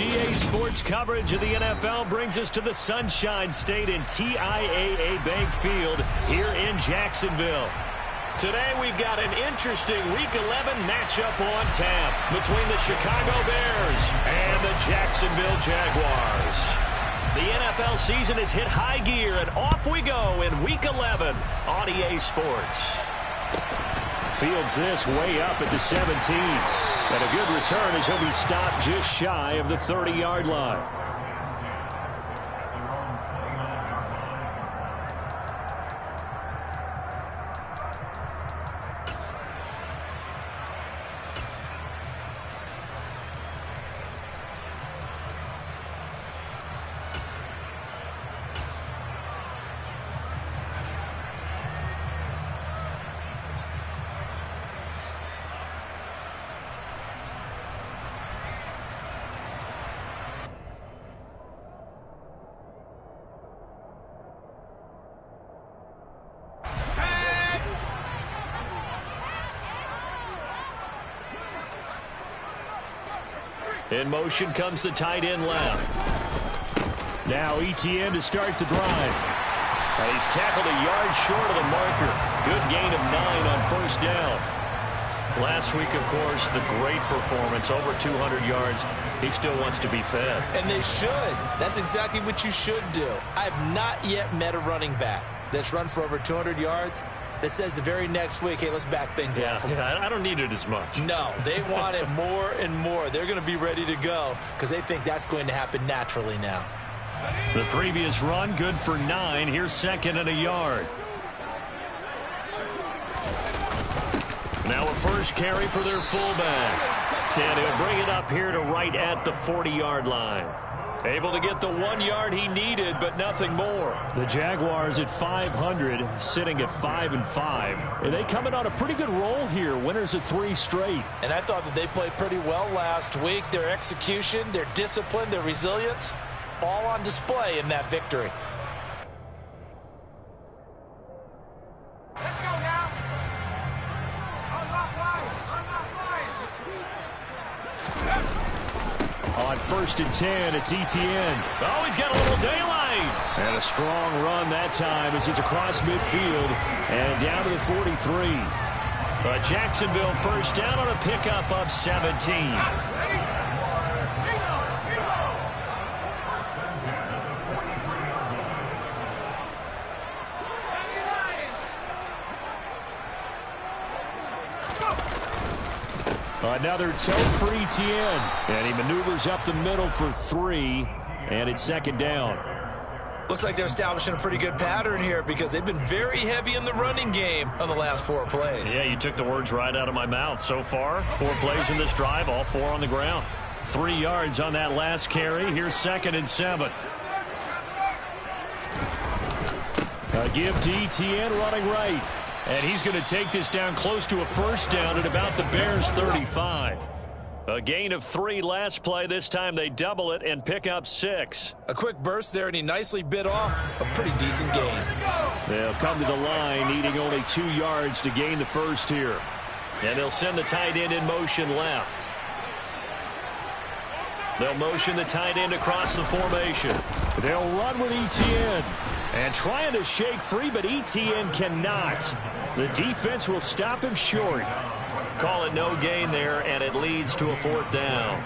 EA Sports coverage of the NFL brings us to the Sunshine State in TIAA Bank Field here in Jacksonville. Today we've got an interesting Week 11 matchup on tap between the Chicago Bears and the Jacksonville Jaguars. The NFL season has hit high gear, and off we go in Week 11 on EA Sports. Fields this way up at the 17. And a good return as he'll be stopped just shy of the 30-yard line. In motion comes the tight end left. Now ETN to start the drive. And he's tackled a yard short of the marker. Good gain of 9 on first down. Last week, of course, the great performance, over 200 yards. He still wants to be fed. And they should. That's exactly what you should do. I have not yet met a running back that's run for over 200 yards that says the very next week, hey, let's back things up. Yeah, I don't need it as much. No, they want it more and more. They're going to be ready to go because they think that's going to happen naturally now. The previous run, good for 9. Here's second and a yard. Now a first carry for their fullback. And he'll bring it up here to right at the 40-yard line. Able to get the 1 yard he needed, but nothing more. The Jaguars at 500, sitting at 5-5. And they coming on a pretty good roll here. Winners of 3 straight. And I thought that they played pretty well last week. Their execution, their discipline, their resilience, all on display in that victory. Let's go now. On first and 10, it's ETN. Oh, he's got a little daylight. And a strong run that time as he's across midfield and down to the 43. But Jacksonville first down on a pickup of 17. Another tote for ETN. And he maneuvers up the middle for 3. And it's second down. Looks like they're establishing a pretty good pattern here because they've been very heavy in the running game on the last 4 plays. Yeah, you took the words right out of my mouth. So far, 4 plays in this drive, all 4 on the ground. 3 yards on that last carry. Here's second and 7. A give to ETN running right. And he's going to take this down close to a first down at about the Bears' 35. A gain of 3 last play. This time they double it and pick up 6. A quick burst there, and he nicely bit off a pretty decent gain. They'll come to the line, needing only 2 yards to gain the first here. And they'll send the tight end in motion left. They'll motion the tight end across the formation. They'll run with ETN. And trying to shake free, but ETN cannot. The defense will stop him short. Call it no gain there, and it leads to a 4th down.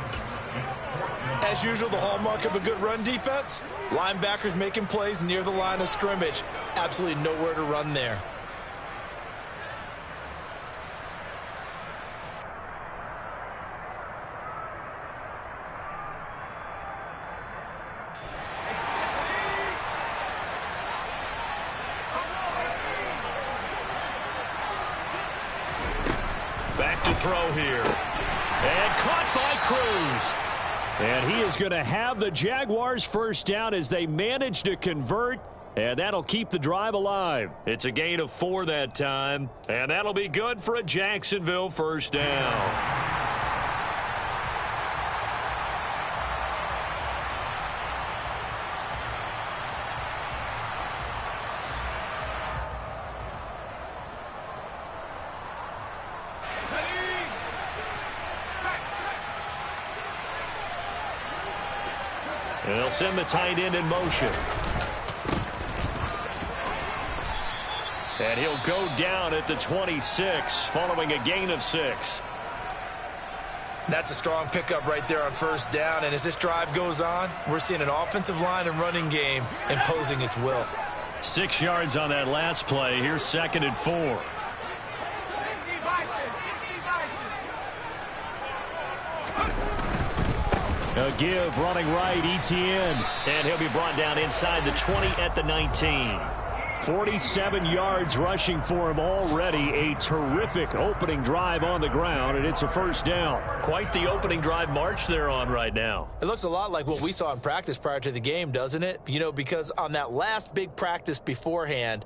As usual, the hallmark of a good run defense, linebackers making plays near the line of scrimmage. Absolutely nowhere to run there. Back to throw here. And caught by Cruz. And he is going to have the Jaguars first down as they manage to convert. And that'll keep the drive alive. It's a gain of 4 that time. And that'll be good for a Jacksonville first down. They'll send the tight end in motion. And he'll go down at the 26 following a gain of 6. That's a strong pickup right there on first down. And as this drive goes on, we're seeing an offensive line and running game imposing its will. 6 yards on that last play. Here's 2nd and 4. A give running right, Etienne. And he'll be brought down inside the 20 at the 19. 47 yards rushing for him already. A terrific opening drive on the ground, and it's a first down. Quite the opening drive march they're on right now. It looks a lot like what we saw in practice prior to the game, doesn't it? You know, because on that last big practice beforehand,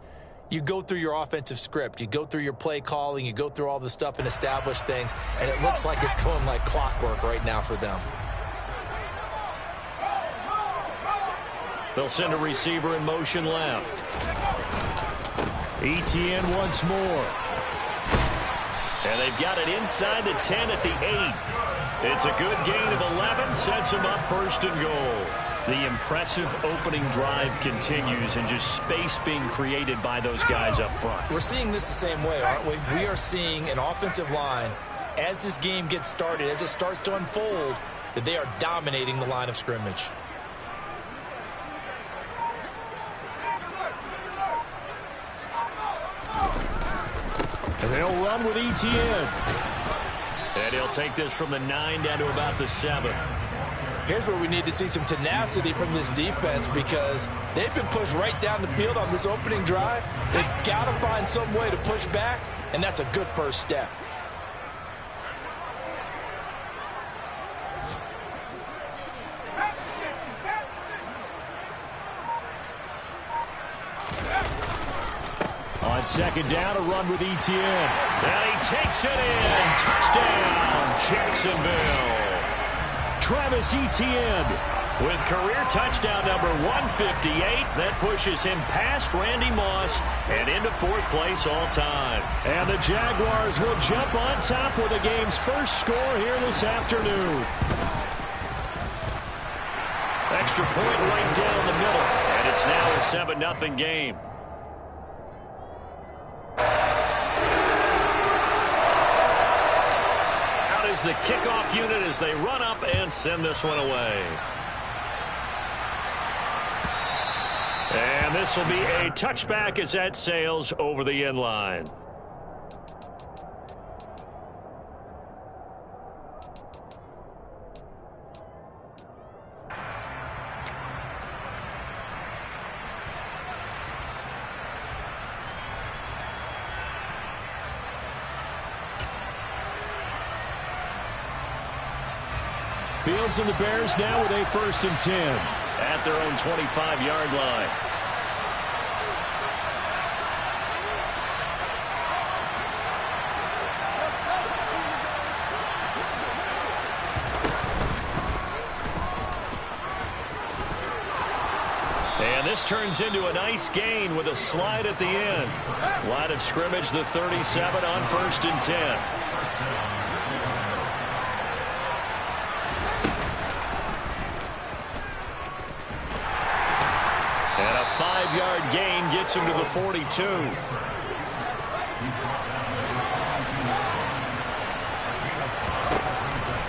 you go through your offensive script. You go through your play calling. You go through all the stuff and establish things, and it looks like it's going like clockwork right now for them. They'll send a receiver in motion left. Etienne once more. And they've got it inside the 10 at the 8. It's a good gain of 11. Sets them up 1st and goal. The impressive opening drive continues, and just space being created by those guys up front. We're seeing this the same way, aren't we? We are seeing an offensive line, as this game gets started, as it starts to unfold, that they are dominating the line of scrimmage. And they'll run with Etienne. And he'll take this from the 9 down to about the 7. Here's where we need to see some tenacity from this defense, because they've been pushed right down the field on this opening drive. They've got to find some way to push back, and that's a good first step. On 2nd down, a run with Etienne. And he takes it in. Touchdown, Jacksonville. Travis Etienne with career touchdown number 158. That pushes him past Randy Moss and into 4th place all time. And the Jaguars will jump on top with the game's first score here this afternoon. Extra point right down the middle. And it's now a 7-0 game. Is the kickoff unit as they run up and send this one away. And this will be a touchback as that sails over the end line. Fields and the Bears now with a 1st and 10 at their own 25-yard line. And this turns into a nice gain with a slide at the end. Line of scrimmage, the 37 on 1st and 10. And a 5-yard gain gets him to the 42.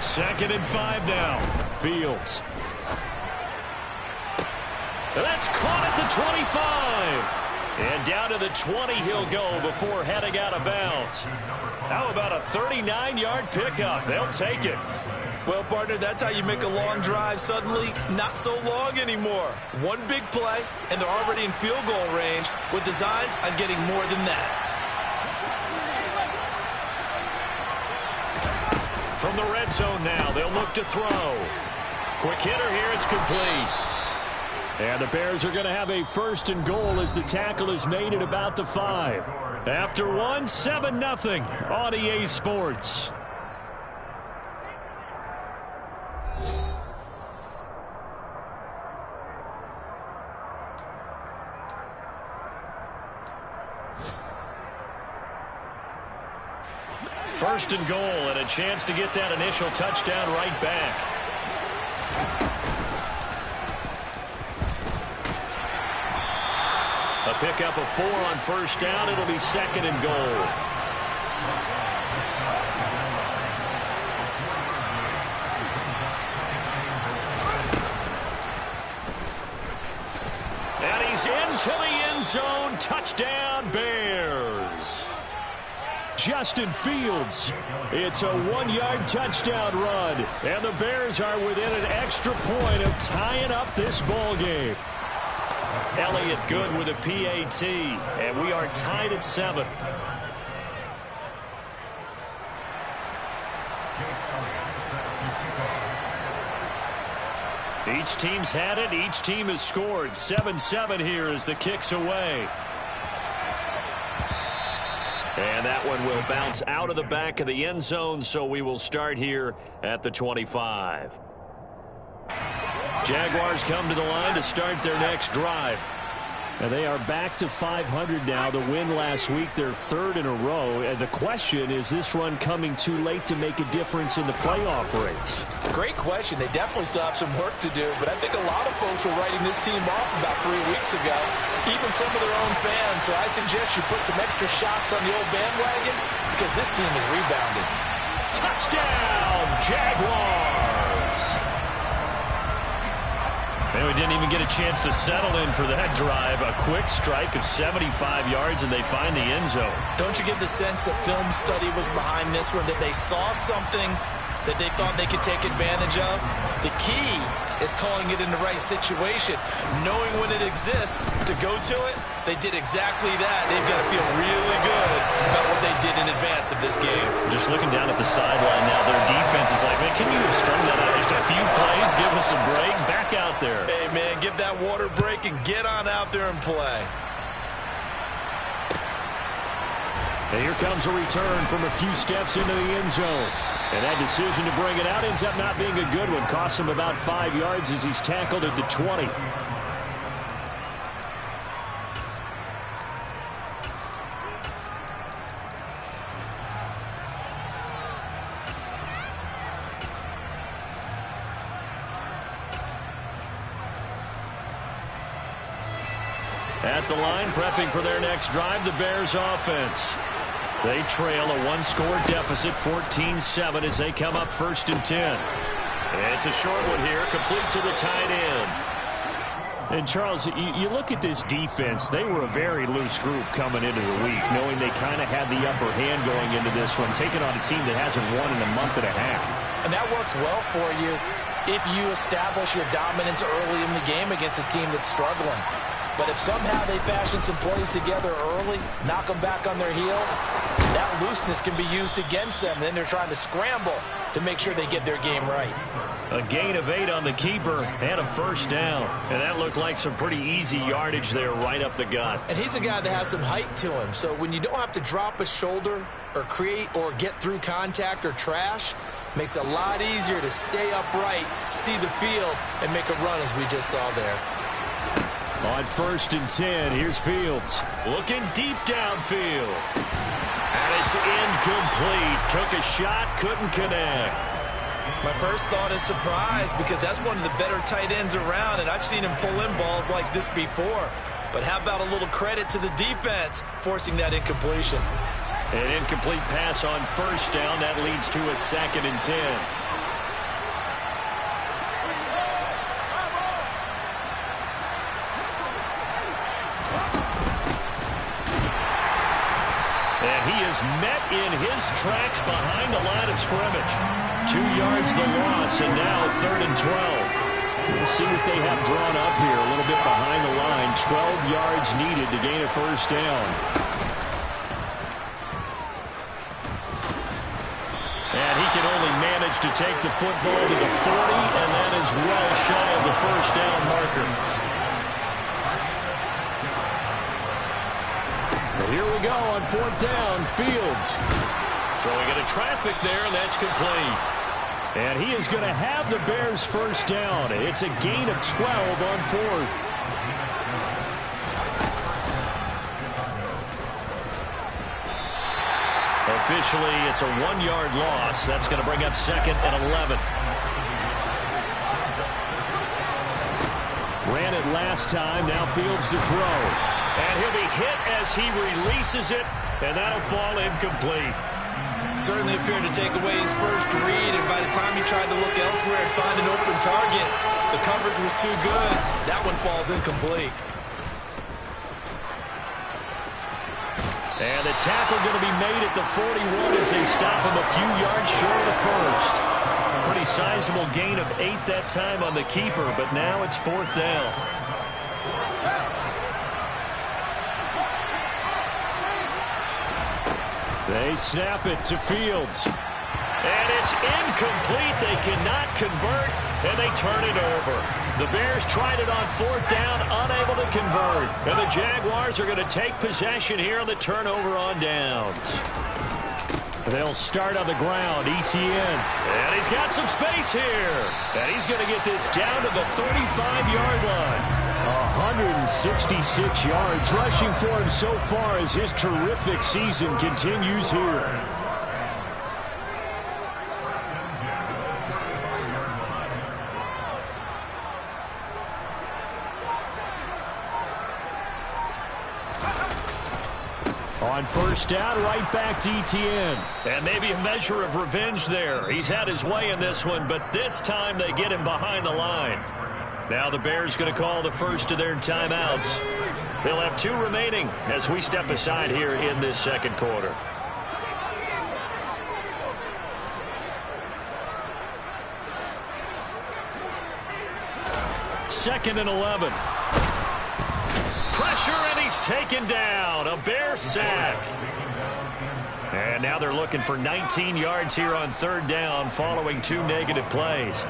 Second and 5 now. Fields. That's caught at the 25. And down to the 20 he'll go before heading out of bounds. How about a 39-yard pickup? They'll take it. Well, partner, that's how you make a long drive suddenly not so long anymore. One big play, and they're already in field goal range with designs on getting more than that. From the red zone now, they'll look to throw. Quick hitter here, it's complete. And the Bears are going to have a 1st and goal as the tackle is made at about the 5. After one, 7-0 on EA Sports. First and goal, and a chance to get that initial touchdown right back. They'll pick up a 4 on first down. It'll be 2nd and goal. And he's into the end zone. Touchdown, Bears. Justin Fields. It's a 1-yard touchdown run. And the Bears are within an extra point of tying up this ball game. Elliott good with a PAT. And we are tied at 7. Each team's had it. Each team has scored. 7-7 here as the kick's away. And that one will bounce out of the back of the end zone, so we will start here at the 25. Jaguars come to the line to start their next drive. And they are back to 500 now. The win last week, their 3rd in a row. And the question is this run coming too late to make a difference in the playoff race? Great question. They definitely still have some work to do, but I think a lot of folks were writing this team off about 3 weeks ago, even some of their own fans. So I suggest you put some extra shots on the old bandwagon because this team has rebounded. Touchdown, Jaguars! And we didn't even get a chance to settle in for that drive. A quick strike of 75 yards, and they find the end zone. Don't you get the sense that film study was behind this one, that they saw something that they thought they could take advantage of? The key is calling it in the right situation, knowing when it exists to go to it. They did exactly that. They've got to feel really good about what they did in advance of this game. Just looking down at the sideline now, their defense is like, man, can you have strung that out just a few plays? Give us a break. Back out there. Hey, man, give that water break and get on out there and play. And here comes a return from a few steps into the end zone. And that decision to bring it out ends up not being a good one. Costs him about 5 yards as he's tackled at the 20. At the line, prepping for their next drive, the Bears offense. They trail a 1-score deficit, 14-7, as they come up 1st and 10. It's a short one here, complete to the tight end. And, Charles, you look at this defense, they were a very loose group coming into the week, knowing they kind of had the upper hand going into this one, taking on a team that hasn't won in a month and a half. And that works well for you if you establish your dominance early in the game against a team that's struggling. But if somehow they fashion some plays together early, knock them back on their heels, that looseness can be used against them. Then they're trying to scramble to make sure they get their game right. A gain of 8 on the keeper and a 1st down. And that looked like some pretty easy yardage there right up the gut. And he's a guy that has some height to him. So when you don't have to drop a shoulder or create or get through contact or trash, makes it a lot easier to stay upright, see the field, and make a run as we just saw there. On 1st and 10, here's Fields. Looking deep downfield. And it's incomplete. Took a shot, couldn't connect. My first thought is surprise because that's one of the better tight ends around, and I've seen him pull in balls like this before. But how about a little credit to the defense forcing that incompletion? An incomplete pass on 1st down. That leads to a 2nd and 10. And he is met in his tracks behind the line of scrimmage. 2 yards the loss, and now 3rd and 12. We'll see what they have drawn up here. A little bit behind the line. 12 yards needed to gain a 1st down. And he can only manage to take the football to the 40, and that is well shy of the 1st down marker. Here we go on 4th down. Fields throwing into traffic there, and that's complete. And he is going to have the Bears' 1st down. It's a gain of 12 on 4th. Officially, it's a 1-yard loss. That's going to bring up 2nd and 11. Ran it last time. Now Fields to throw. And he'll be hit as he releases it, and that'll fall incomplete. Certainly appeared to take away his first read, and by the time he tried to look elsewhere and find an open target, the coverage was too good. That one falls incomplete. And the tackle going to be made at the 41 as they stop him a few yards short of the first. Pretty sizable gain of 8 that time on the keeper, but now it's 4th down. They snap it to Fields. And it's incomplete. They cannot convert, and they turn it over. The Bears tried it on 4th down, unable to convert. And the Jaguars are going to take possession here on the turnover on downs. They'll start on the ground, Etienne. And he's got some space here. And he's going to get this down to the 35-yard line. 166 yards rushing for him so far as his terrific season continues here. On 1st down, right back to Etienne. And maybe a measure of revenge there. He's had his way in this one, but this time they get him behind the line. Now the Bears going to call the first of their timeouts. They'll have 2 remaining as we step aside here in this second quarter. Second and 11. Pressure, and he's taken down. A Bear sack. And now they're looking for 19 yards here on 3rd down following 2 negative plays.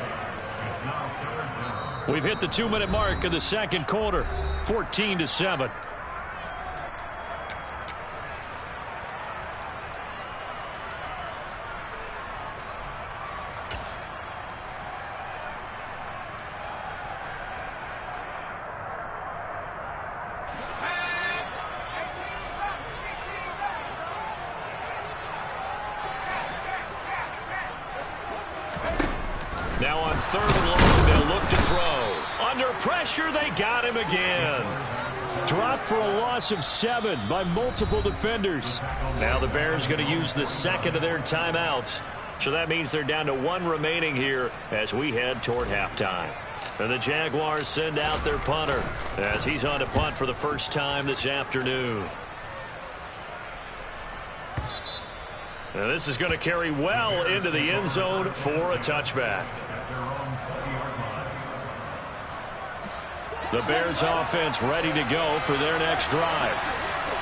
We've hit the 2-minute mark of the second quarter, 14-7. Now on 3rd and long, they'll look to throw. Under pressure, they got him again. Dropped for a loss of 7 by multiple defenders. Now the Bears going to use the second of their timeouts. So that means they're down to 1 remaining here as we head toward halftime. And the Jaguars send out their punter as he's on to punt for the first time this afternoon. Now this is going to carry well into the end zone for a touchback. The Bears offense ready to go for their next drive.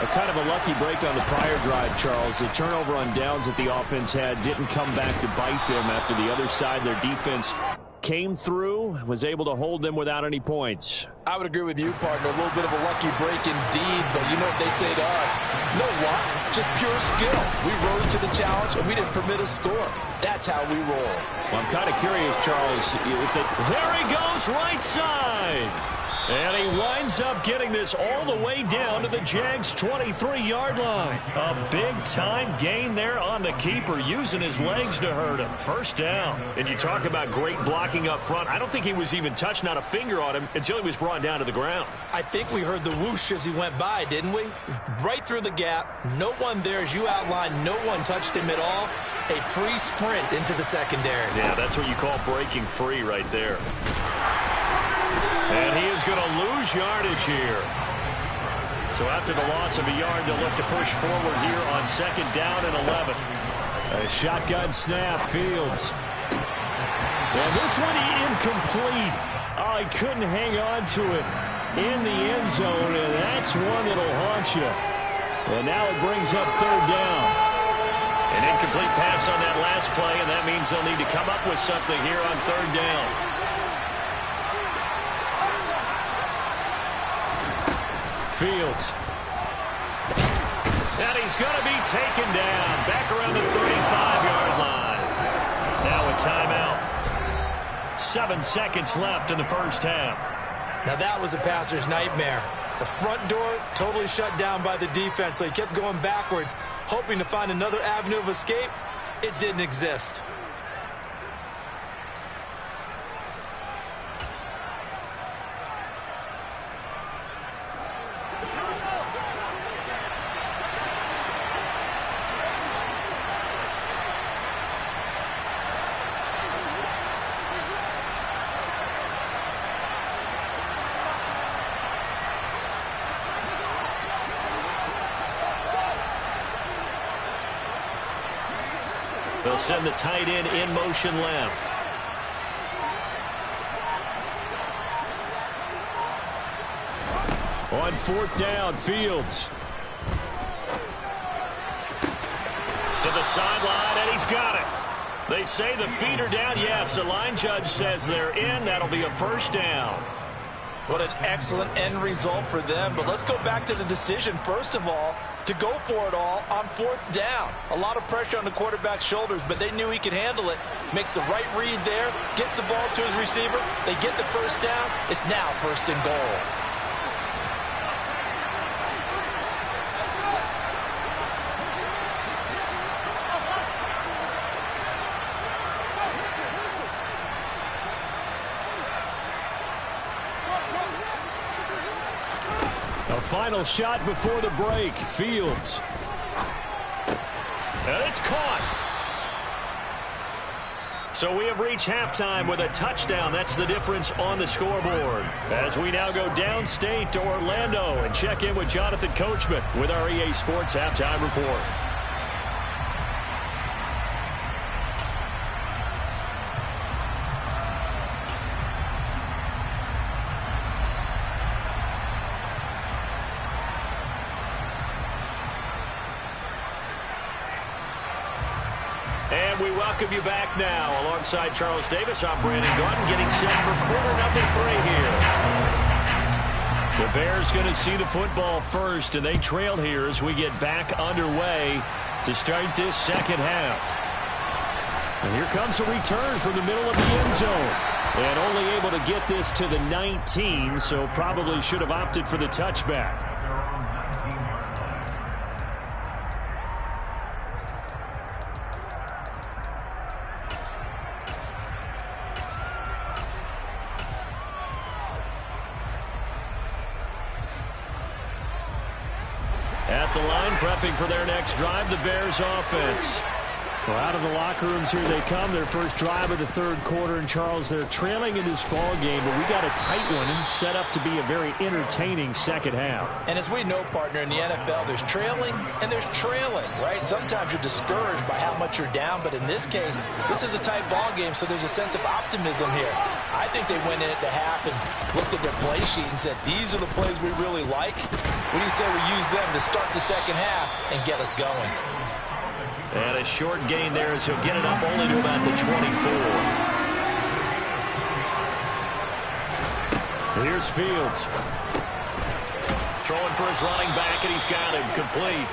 A kind of a lucky break on the prior drive, Charles. The turnover on downs that the offense had didn't come back to bite them after the other side. Their defense came through, was able to hold them without any points. I would agree with you, partner. A little bit of a lucky break indeed, but you know what they'd say to us? No luck, just pure skill. We rose to the challenge, and we didn't permit a score. That's how we roll. Well, I'm kind of curious, Charles. There he goes, right side. And he winds up getting this all the way down to the Jags' 23-yard line. A big-time gain there on the keeper, using his legs to hurt him. First down. And you talk about great blocking up front. I don't think he was even touched, not a finger on him, until he was brought down to the ground. I think we heard the whoosh as he went by, didn't we? Right through the gap. No one there, as you outlined. No one touched him at all. A free sprint into the secondary. Yeah, that's what you call breaking free right there. And he is going to lose yardage here. So after the loss of a yard, they'll look to push forward here on 2nd down and 11. A shotgun snap, Fields. And this one incomplete. Oh, he couldn't hang on to it in the end zone, and that's one that'll haunt you. And now it brings up 3rd down. An incomplete pass on that last play, and that means they'll need to come up with something here on 3rd down. Fields. And he's going to be taken down back around the 35-yard line. Now a timeout. 7 seconds left in the first half. Now that was a passer's nightmare. The front door totally shut down by the defense, so he kept going backwards, hoping to find another avenue of escape. It didn't exist. They'll send the tight end in motion left. On 4th down, Fields. To the sideline, and he's got it. They say the feet are down. Yes, the line judge says they're in. That'll be a 1st down. What an excellent end result for them. But let's go back to the decision, first of all, to go for it all on 4th down. A lot of pressure on the quarterback's shoulders, but they knew he could handle it. Makes the right read there, gets the ball to his receiver. They get the 1st down. It's now 1st and goal. A final shot before the break. Fields. And it's caught. So we have reached halftime with a touchdown. That's the difference on the scoreboard. As we now go downstate to Orlando and check in with Jonathan Coachman with our EA Sports Halftime Report. And we welcome you back now. Alongside Charles Davis, I'm Brandon Gaudin, getting set for quarter number 3 here. The Bears going to see the football first, and they trail here as we get back underway to start this 2nd half. And here comes a return from the middle of the end zone. And only able to get this to the 19, so probably should have opted for the touchback. At the line, prepping for their next drive, the Bears offense. Well, out of the locker rooms here they come. Their first drive of the 3rd quarter. And, Charles, they're trailing in this ball game, but we got a tight one and set up to be a very entertaining 2nd half. And as we know, partner, in the NFL, there's trailing and there's trailing, right? Sometimes you're discouraged by how much you're down, but in this case, this is a tight ball game, so there's a sense of optimism here. I think they went in at the half and looked at their play sheet and said, these are the plays we really like. What do you say we use them to start the 2nd half and get us going? And a short gain there as he'll get it up only to about the 24. Here's Fields. Throwing for his running back, and he's got him complete.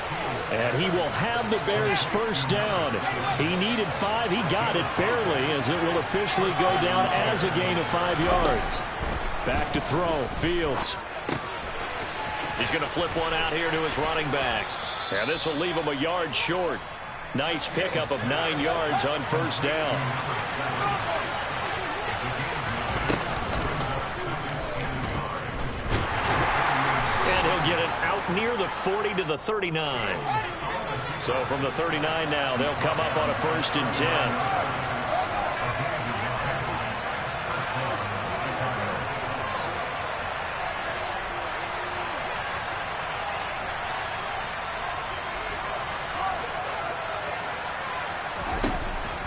And he will have the Bears' 1st down. He needed 5. He got it barely, as it will officially go down as a gain of 5 yards. Back to throw. Fields. He's going to flip one out here to his running back. And this will leave him a yard short. Nice pickup of 9 yards on 1st down. And he'll get it out near the 40 to the 39. So from the 39 now, they'll come up on a 1st and 10.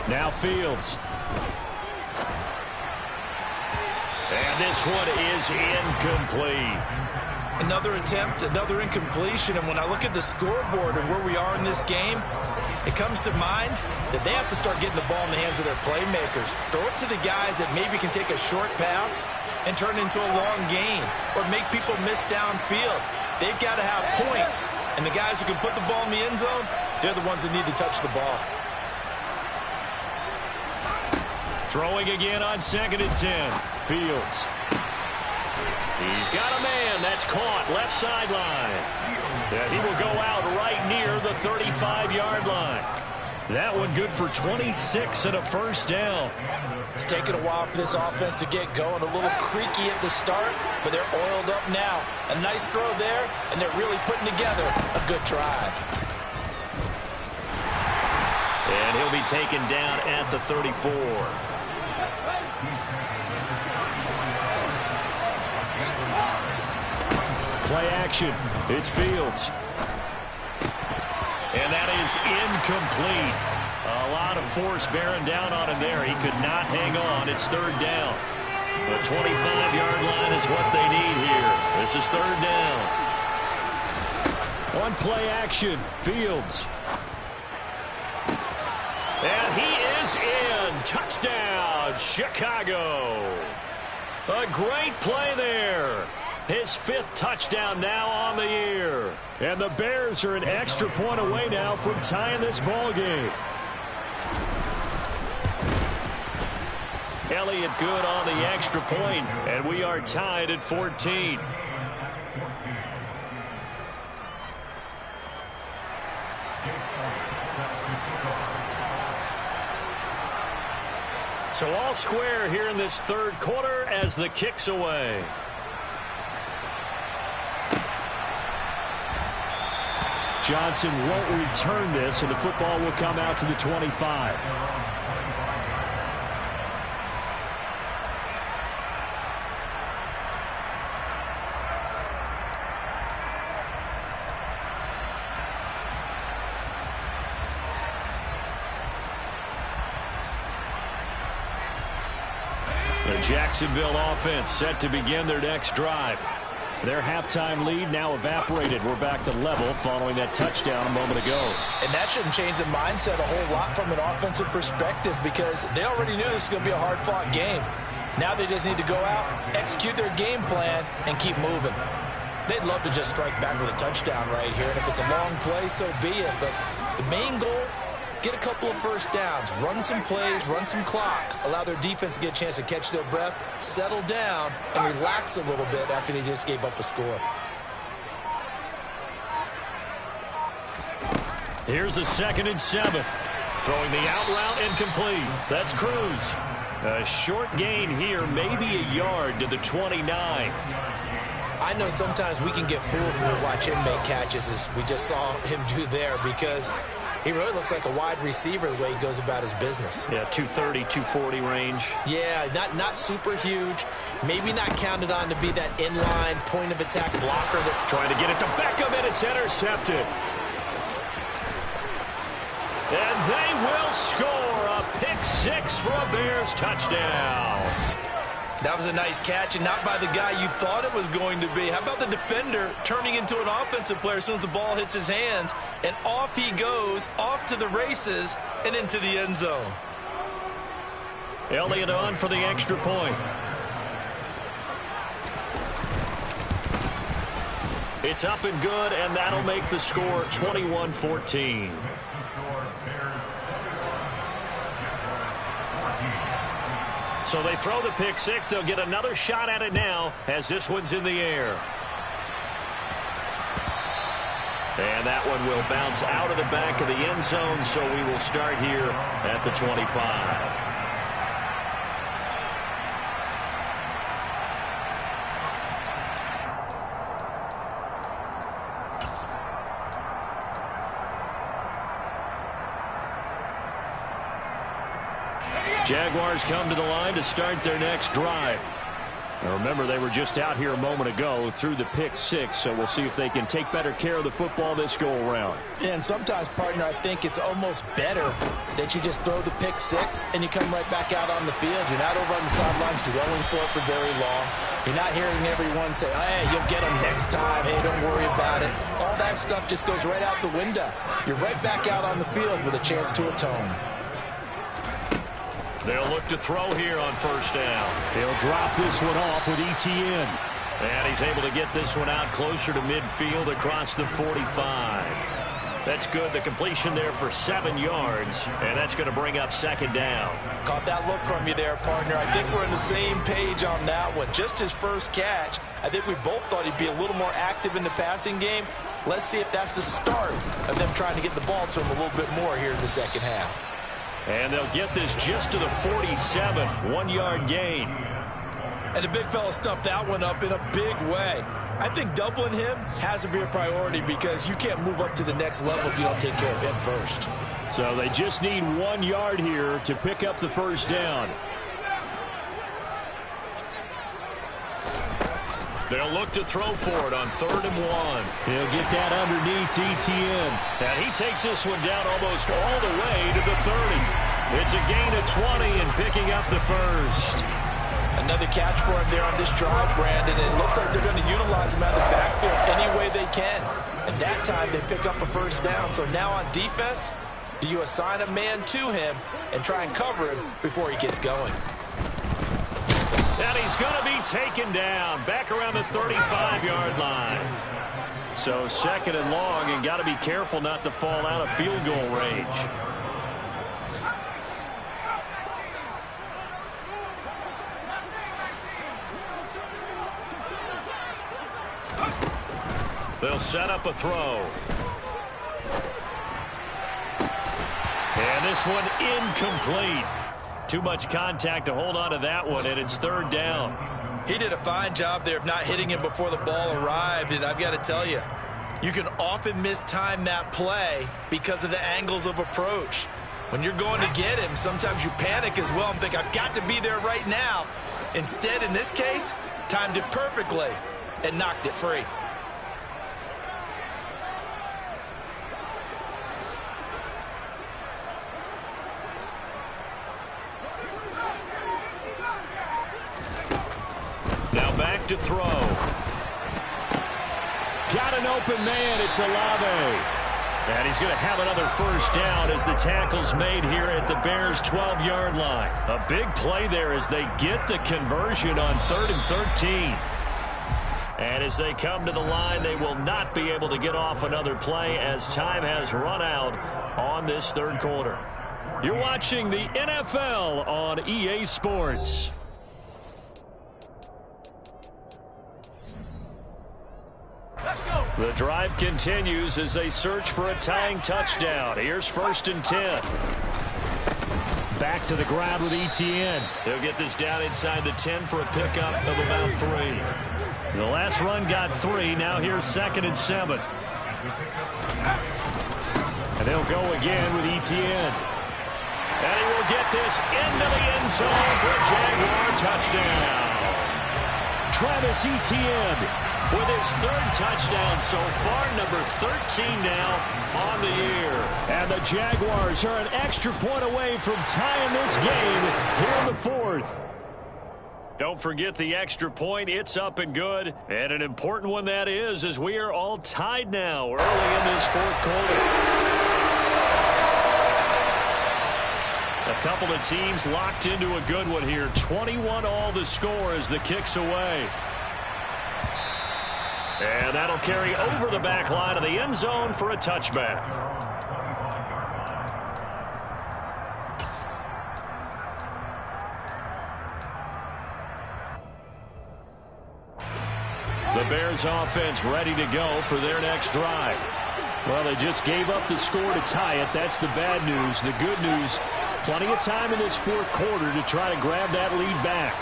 Now Fields. And this one is incomplete. Another attempt, another incompletion, and when I look at the scoreboard and where we are in this game, it comes to mind that they have to start getting the ball in the hands of their playmakers. Throw it to the guys that maybe can take a short pass and turn it into a long gain or make people miss downfield. They've got to have points, and the guys who can put the ball in the end zone, they're the ones that need to touch the ball. Throwing again on 2nd and 10. Fields. He's got a man. That's caught. Left sideline. Yeah, he will go out right near the 35-yard line. That one good for 26 and a 1st down. It's taken a while for this offense to get going. A little creaky at the start, but they're oiled up now. A nice throw there, and they're really putting together a good drive. And he'll be taken down at the 34. Play action. It's Fields. And that is incomplete. A lot of force bearing down on him there. He could not hang on. It's third down. The 25-yard line is what they need here. This is third down. On play action, Fields. And he is in. Touchdown, Chicago. A great play there. His 5th touchdown now on the year. And the Bears are an extra point away now from tying this ball game. Elliott good on the extra point, and we are tied at 14. So all square here in this third quarter as the kick's away. Johnson won't return this, and the football will come out to the 25. The Jacksonville offense set to begin their next drive. Their halftime lead now evaporated. We're back to level following that touchdown a moment ago. And that shouldn't change the mindset a whole lot from an offensive perspective because they already knew this was going to be a hard-fought game. Now they just need to go out, execute their game plan, and keep moving. They'd love to just strike back with a touchdown right here, and if it's a long play, so be it. But the main goal, get a couple of first downs, run some plays, run some clock, allow their defense to get a chance to catch their breath, settle down, and relax a little bit after they just gave up a score. Here's a 2nd and 7. Throwing the out route incomplete. That's Cruz. A short gain here, maybe a yard to the 29. I know sometimes we can get fooled when we watch him make catches, as we just saw him do there, because he really looks like a wide receiver the way he goes about his business. Yeah, 230, 240 range. Yeah, not super huge. Maybe not counted on to be that inline point-of-attack blocker. That trying to get it to Beckham, and it's intercepted. And they will score a pick-6 for a Bears touchdown. That was a nice catch, and not by the guy you thought it was going to be. How about the defender turning into an offensive player as soon as the ball hits his hands, and off he goes, off to the races, and into the end zone. Elliott on for the extra point. It's up and good, and that'll make the score 21-14. So they throw the pick-6. They'll get another shot at it now as this one's in the air. And that one will bounce out of the back of the end zone, so we will start here at the 25. Jaguars come to the line to start their next drive. Now remember, they were just out here a moment ago through the pick-6, so we'll see if they can take better care of the football this go-around. And sometimes, partner, I think it's almost better that you just throw the pick-6 and you come right back out on the field. You're not over on the sidelines dwelling for it for very long. You're not hearing everyone say, hey, you'll get them next time. Hey, don't worry about it. All that stuff just goes right out the window. You're right back out on the field with a chance to atone. They'll look to throw here on first down. He'll drop this one off with Etienne. And he's able to get this one out closer to midfield across the 45. That's good. The completion there for 7 yards. And that's going to bring up second down. Caught that look from you there, partner. I think we're on the same page on that one. Just his first catch. I think we both thought he'd be a little more active in the passing game. Let's see if that's the start of them trying to get the ball to him a little bit more here in the second half. And they'll get this just to the 47, 1-yard gain. And the big fella stuffed that one up in a big way. I think doubling him has to be a priority because you can't move up to the next level if you don't take care of him first. So they just need 1 yard here to pick up the first down. They'll look to throw for it on 3rd and 1. He'll get that underneath ETN. And he takes this one down almost all the way to the 30. It's a gain of 20 and picking up the first. Another catch for him there on this drive, Brandon. And it looks like they're going to utilize him out of the backfield any way they can. And that time they pick up a first down. So now on defense, do you assign a man to him and try and cover him before he gets going? And he's going to be taken down back around the 35-yard line. So 2nd and long, and got to be careful not to fall out of field goal range. They'll set up a throw. And this one incomplete. Too much contact to hold on to that one, and it's 3rd down. He did a fine job there of not hitting him before the ball arrived, and I've got to tell you, you can often mistime that play because of the angles of approach. When you're going to get him, sometimes you panic as well and think, I've got to be there right now. Instead, in this case, timed it perfectly and knocked it free. Now back to throw. Got an open man. It's Olave. And he's going to have another first down as the tackle's made here at the Bears' 12-yard line. A big play there as they get the conversion on 3rd and 13. And as they come to the line, they will not be able to get off another play as time has run out on this 3rd quarter. You're watching the NFL on EA Sports. The drive continues as they search for a tying touchdown. Here's 1st and 10. Back to the ground with ETN. They'll get this down inside the 10 for a pickup of about 3. The last run got 3. Now here's 2nd and 7. And they'll go again with ETN. And he will get this into the end zone for a Jaguar touchdown. Travis Etienne with his 3rd touchdown so far, number 13 now on the year. And the Jaguars are an extra point away from tying this game here in the 4th. Don't forget the extra point. It's up and good. And an important one that is, as we are all tied now early in this 4th quarter. A couple of teams locked into a good one here. 21 all the score as the kick's away. And that'll carry over the back line of the end zone for a touchback. The Bears offense ready to go for their next drive. Well, they just gave up the score to tie it. That's the bad news. The good news, plenty of time in this 4th quarter to try to grab that lead back.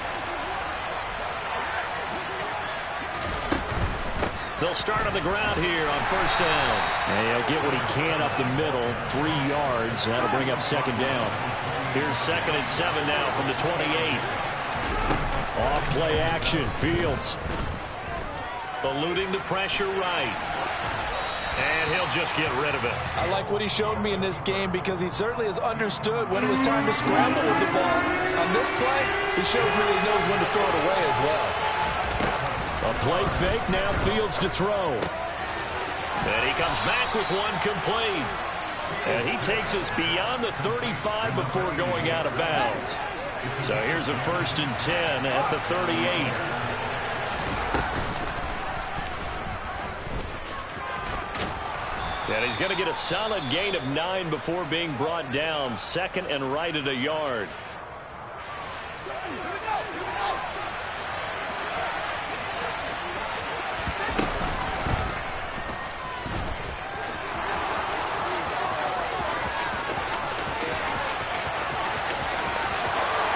They'll start on the ground here on 1st down. And he'll get what he can up the middle, 3 yards. That'll bring up 2nd down. Here's 2nd and 7 now from the 28. Off play action, Fields. Eluding the pressure right. And he'll just get rid of it. I like what he showed me in this game because he certainly has understood when it was time to scramble with the ball. On this play, he shows me that he knows when to throw it away as well. A play fake, now Fields to throw. And he comes back with one complete. And he takes us beyond the 35 before going out of bounds. So here's a 1st and 10 at the 38. And he's going to get a solid gain of 9 before being brought down. 2nd and right at a yard.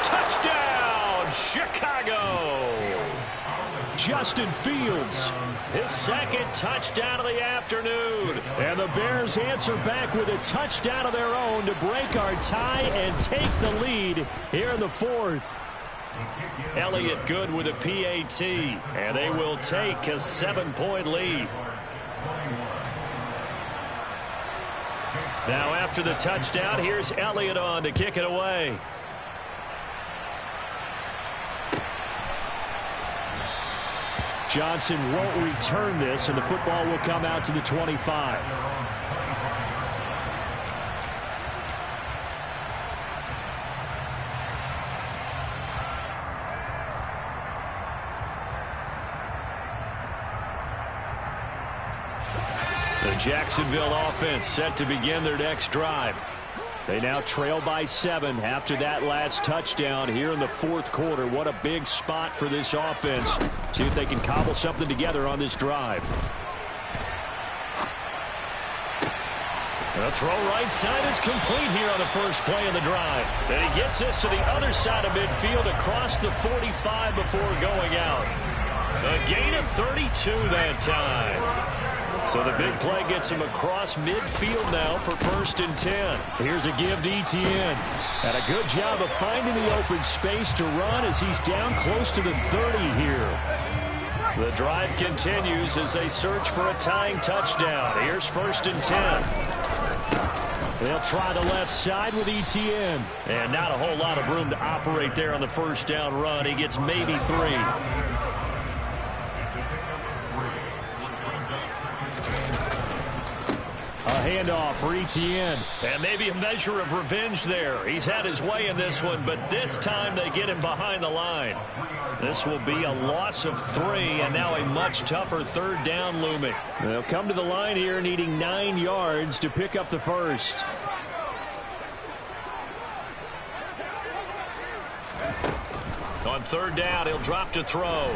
Touchdown, Chicago! Justin Fields, his 2nd touchdown of the afternoon. And the Bears answer back with a touchdown of their own to break our tie and take the lead here in the 4th. Elliott good with a PAT, and they will take a 7-point lead. Now after the touchdown, here's Elliott on to kick it away. Johnson won't return this, and the football will come out to the 25. The Jacksonville offense set to begin their next drive. They now trail by 7 after that last touchdown here in the fourth quarter. What a big spot for this offense. See if they can cobble something together on this drive. The throw right side is complete here on the first play of the drive. And he gets this to the other side of midfield across the 45 before going out. A gain of 32 that time. So the big play gets him across midfield now for 1st and 10. Here's a give to Etienne. And a good job of finding the open space to run as he's down close to the 30 here. The drive continues as they search for a tying touchdown. Here's 1st and 10. They'll try the left side with Etienne. And not a whole lot of room to operate there on the first down run. He gets maybe 3. Handoff for Etienne. And maybe a measure of revenge there. He's had his way in this one, but this time they get him behind the line. This will be a loss of 3, and now a much tougher 3rd down looming. They'll come to the line here needing 9 yards to pick up the first. On 3rd down, he'll drop to throw.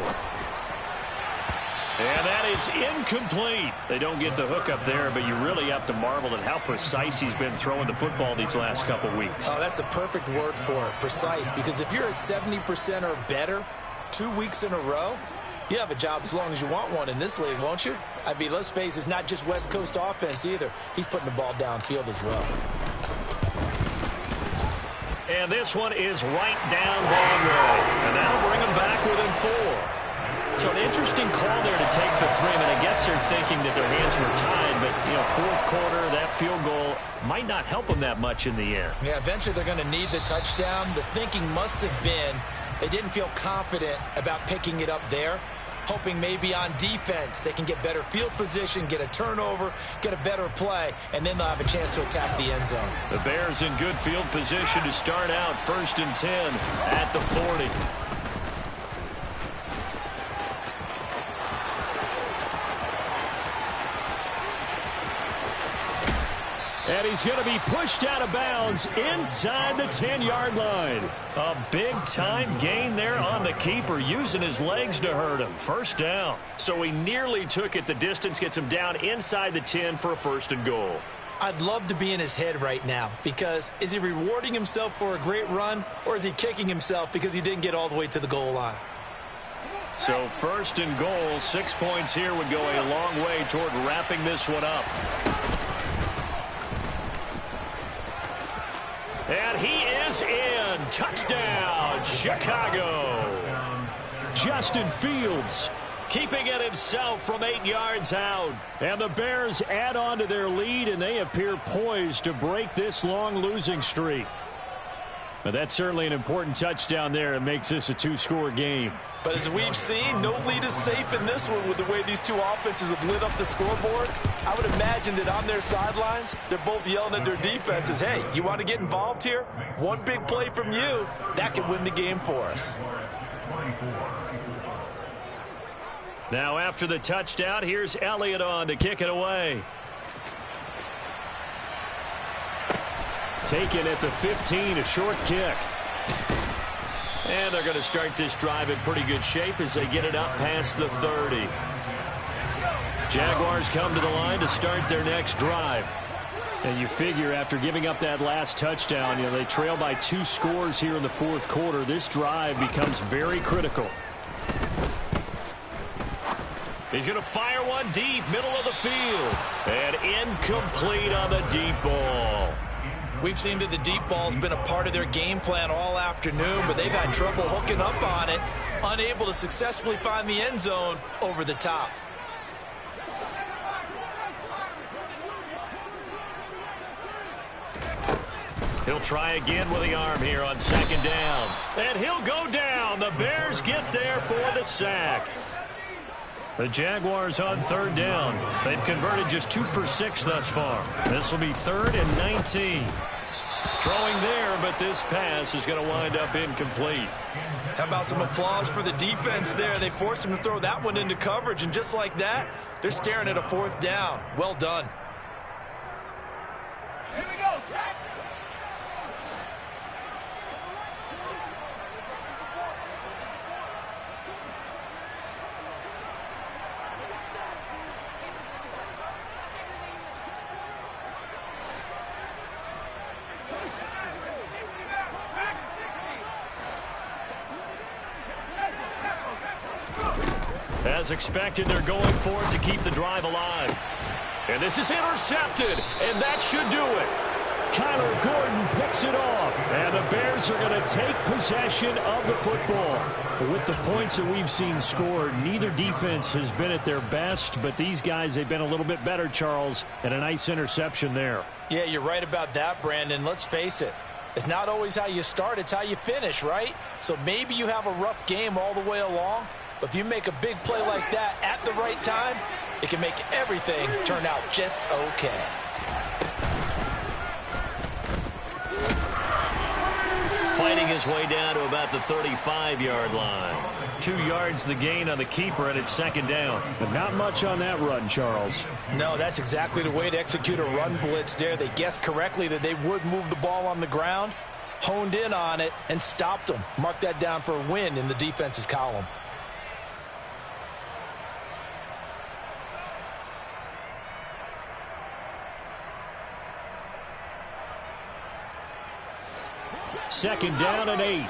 And that is incomplete. They don't get the hook up there, but you really have to marvel at how precise he's been throwing the football these last couple weeks. Oh, that's the perfect word for it, precise. Because if you're at 70% or better 2 weeks in a row, you have a job as long as you want one in this league, won't you? I mean, let's face it, it's not just West Coast offense either. He's putting the ball downfield as well. And this one is right down Broadway. And that'll bring him back within 4. So an interesting call there to take the 3. I mean, I guess they're thinking that their hands were tied, but, you know, fourth quarter, that field goal might not help them that much in the end. Yeah, eventually they're going to need the touchdown. The thinking must have been they didn't feel confident about picking it up there, hoping maybe on defense they can get better field position, get a turnover, get a better play, and then they'll have a chance to attack the end zone. The Bears in good field position to start out 1st and 10 at the 40. And he's going to be pushed out of bounds inside the 10-yard line. A big-time gain there on the keeper, using his legs to hurt him. 1st down. So he nearly took it the distance, gets him down inside the 10 for a 1st and goal. I'd love to be in his head right now, because is he rewarding himself for a great run, or is he kicking himself because he didn't get all the way to the goal line? So 1st and goal, 6 points here would go a long way toward wrapping this one up. And he is in. Touchdown, Chicago. Justin Fields keeping it himself from 8 yards out. And the Bears add on to their lead, and they appear poised to break this long losing streak. But that's certainly an important touchdown there. It makes this a 2-score game. But as we've seen, no lead is safe in this one with the way these two offenses have lit up the scoreboard. I would imagine that on their sidelines, they're both yelling at their defenses, hey, you want to get involved here? One big play from you, that could win the game for us. Now after the touchdown, here's Elliott on to kick it away. Taken at the 15, a short kick. And they're going to start this drive in pretty good shape as they get it up past the 30. Jaguars come to the line to start their next drive. And you figure after giving up that last touchdown, you know, they trail by 2 scores here in the fourth quarter. This drive becomes very critical. He's going to fire one deep, middle of the field. And incomplete on the deep ball. We've seen that the deep ball's been a part of their game plan all afternoon, but they've had trouble hooking up on it, unable to successfully find the end zone over the top. He'll try again with the arm here on second down. And he'll go down. The Bears get there for the sack. The Jaguars on third down. They've converted just 2 for 6 thus far. This will be 3rd and 19. Throwing there, but this pass is going to wind up incomplete. How about some applause for the defense there? They forced him to throw that one into coverage, and just like that, they're staring at a 4th down. Well done. Here we go, sack. As expected, they're going for it to keep the drive alive. And this is intercepted, and that should do it. Kyler Gordon picks it off, and the Bears are going to take possession of the football. With the points that we've seen scored, neither defense has been at their best, but these guys, they've been a little bit better, Charles, and a nice interception there. Yeah, you're right about that, Brandon. Let's face it. It's not always how you start, it's how you finish, right? So maybe you have a rough game all the way along, but if you make a big play like that at the right time, it can make everything turn out just okay. Fighting his way down to about the 35-yard line. 2 yards the gain on the keeper, and it's second down. But not much on that run, Charles. No, that's exactly the way to execute a run blitz there. They guessed correctly that they would move the ball on the ground, honed in on it, and stopped them. Mark that down for a win in the defense's column. Second down and 8.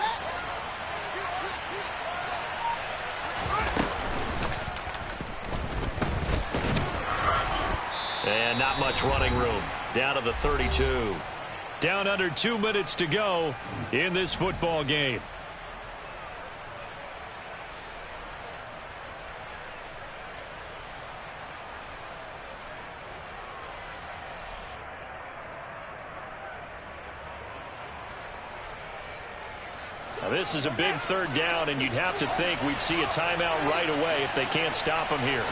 And not much running room. Down to the 32. Down under 2 minutes to go in this football game. Now this is a big third down, and you'd have to think we'd see a timeout right away if they can't stop him here.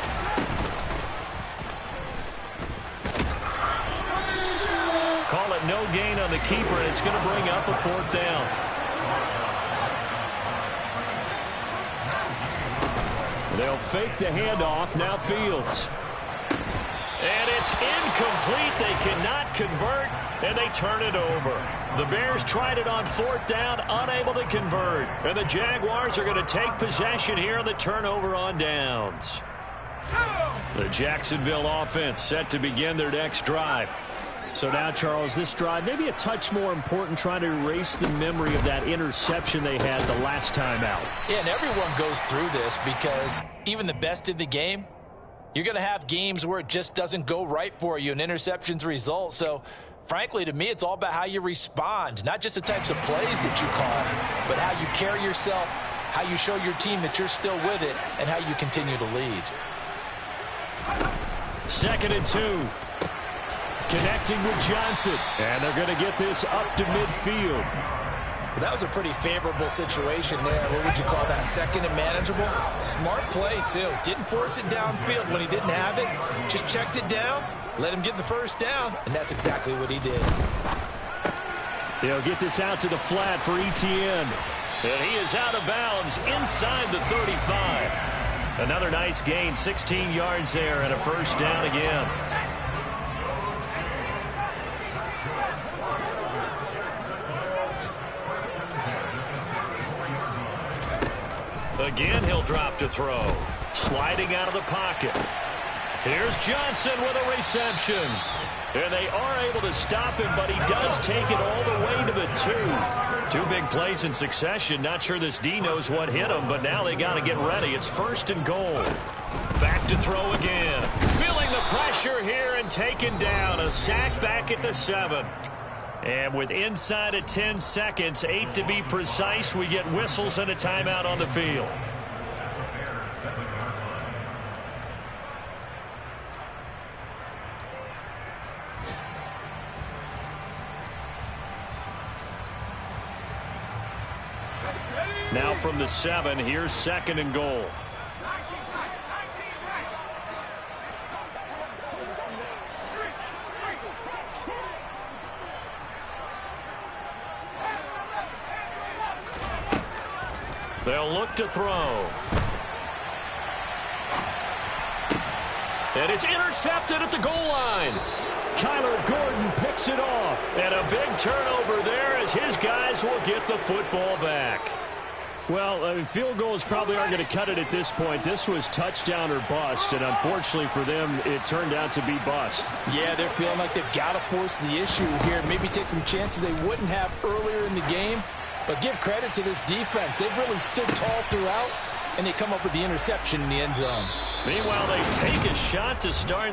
Call it no gain on the keeper, and it's going to bring up a 4th down. They'll fake the handoff. Now Fields. And it's incomplete. They cannot convert, and they turn it over. The Bears tried it on 4th down, unable to convert. And the Jaguars are going to take possession here on the turnover on downs. The Jacksonville offense set to begin their next drive. So now, Charles, this drive maybe a touch more important, trying to erase the memory of that interception they had the last time out. Yeah, and everyone goes through this because even the best in the game, you're going to have games where it just doesn't go right for you and interceptions result. So, frankly, to me, it's all about how you respond, not just the types of plays that you call, but how you carry yourself, how you show your team that you're still with it, and how you continue to lead. 2nd and 2. Connecting with Johnson. And they're going to get this up to midfield. Well, that was a pretty favorable situation there. What would you call that? 2nd and manageable? Smart play, too. Didn't force it downfield when he didn't have it. Just checked it down, let him get the 1st down, and that's exactly what he did. They'll get this out to the flat for Etienne. And he is out of bounds inside the 35. Another nice gain, 16 yards there, and a 1st down again. Again, he'll drop to throw. Sliding out of the pocket. Here's Johnson with a reception. And they are able to stop him, but he does take it all the way to the 2. 2 big plays in succession. Not sure this D knows what hit him, but now they got to get ready. It's 1st and goal. Back to throw again. Feeling the pressure here and taken down. A sack back at the 7. And with inside of 10 seconds, 8 to be precise, we get whistles and a timeout on the field. Now from the 7, here's 2nd and goal. They'll look to throw. And it's intercepted at the goal line. Kyler Gordon picks it off. And a big turnover there as his guys will get the football back. Well, field goals probably aren't going to cut it at this point. This was touchdown or bust, and unfortunately for them, it turned out to be bust. Yeah, they're feeling like they've got to force the issue here. Maybe take some chances they wouldn't have earlier in the game. But give credit to this defense. They've really stood tall throughout, and they come up with the interception in the end zone. Meanwhile, they take a shot to start